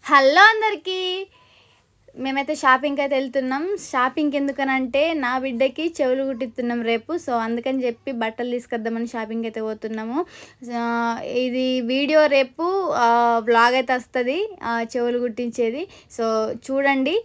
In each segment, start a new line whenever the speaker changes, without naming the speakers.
Hello అందరికీ, మేమైతే షాపింగ్కి అయితే వెళ్తున్నాం. షాపింగ్కి ఎందుకనంటే నా బిడ్డకి చెవులు కుట్టిస్తున్నాం రేపు. సో అందుకని చెప్పి బట్టలు తీసుకొద్దామని షాపింగ్కి అయితే పోతున్నాము. ఇది వీడియో రేపు బ్లాగ్ అయితే వస్తుంది, చెవులు కుట్టించేది. సో చూడండి.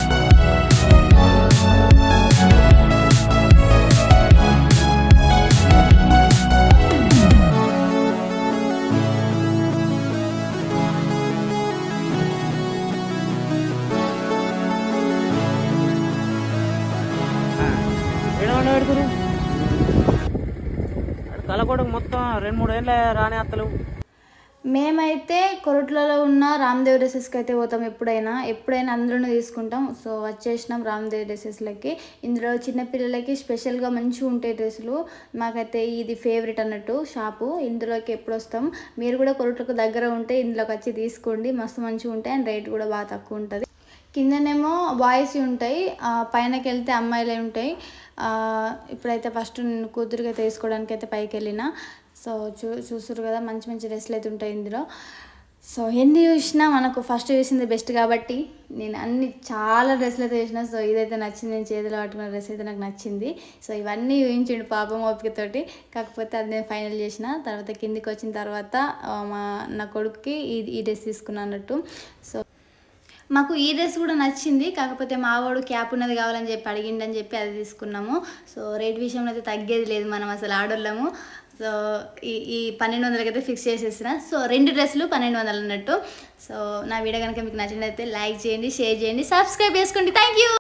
పెడుతురు కలకోటకు మొత్తం 2-3 ఏళ్ళ రాని అత్తలు.
మేమైతే కొరట్లలో ఉన్న రామ్దేవ్ డ్రెస్సెస్కి అయితే పోతాం. ఎప్పుడైనా అందులోనే తీసుకుంటాం. సో వచ్చేసినాం రామ్దేవ్ డ్రెస్సెస్లకి. ఇందులో చిన్నపిల్లలకి స్పెషల్గా మంచిగా ఉంటాయి డ్రెస్సులు. మాకైతే ఇది ఫేవరెట్ అన్నట్టు షాపు. ఇందులోకి ఎప్పుడు వస్తాం. మీరు కూడా కొరట్లకు దగ్గర ఉంటే ఇందులోకి వచ్చి తీసుకోండి. మస్తు మంచిగా ఉంటాయి అండ్ రేట్ కూడా బాగా తక్కువ ఉంటుంది. కిందనేమో బాయ్స్ ఉంటాయి, పైనకి వెళ్తే అమ్మాయిలే ఉంటాయి. ఇప్పుడైతే ఫస్ట్ నేను కూతురికి అయితే వేసుకోవడానికి అయితే పైకి వెళ్ళిన. సో చూస్తురు కదా, మంచి మంచి డ్రెస్సులు అయితే ఉంటాయి ఇందులో. సో ఎన్ని చూసినా మనకు ఫస్ట్ చూసింది బెస్ట్ కాబట్టి నేను చాలా డ్రెస్సులు అయితే చూసిన. సో ఇదైతే నచ్చింది, నేను చేతిలో పట్టుకున్న డ్రెస్ అయితే నాకు నచ్చింది. సో ఇవన్నీ ఊహించిండు పాపం ఓపికతోటి. కాకపోతే అది నేను ఫైనల్ చేసిన తర్వాత కిందికి వచ్చిన తర్వాత నా కొడుక్కి ఈ డ్రెస్ తీసుకున్నాను అన్నట్టు. సో మాకు ఈ డ్రెస్ కూడా నచ్చింది, కాకపోతే మా వాడు క్యాప్ ఉన్నది కావాలని చెప్పి అడిగిండని చెప్పి అది తీసుకున్నాము. సో రేట్ విషయంలో అయితే తగ్గేది లేదు, మనం అసలు ఆడోళ్ళము. సో ఈ 1200 అయితే ఫిక్స్ చేసేసిన. సో 2 డ్రెస్సులు 1200 అన్నట్టు. సో నా వీడియో కనుక మీకు నచ్చినట్లయితే లైక్ చేయండి, షేర్ చేయండి, సబ్స్క్రైబ్ చేసుకోండి. Thank you.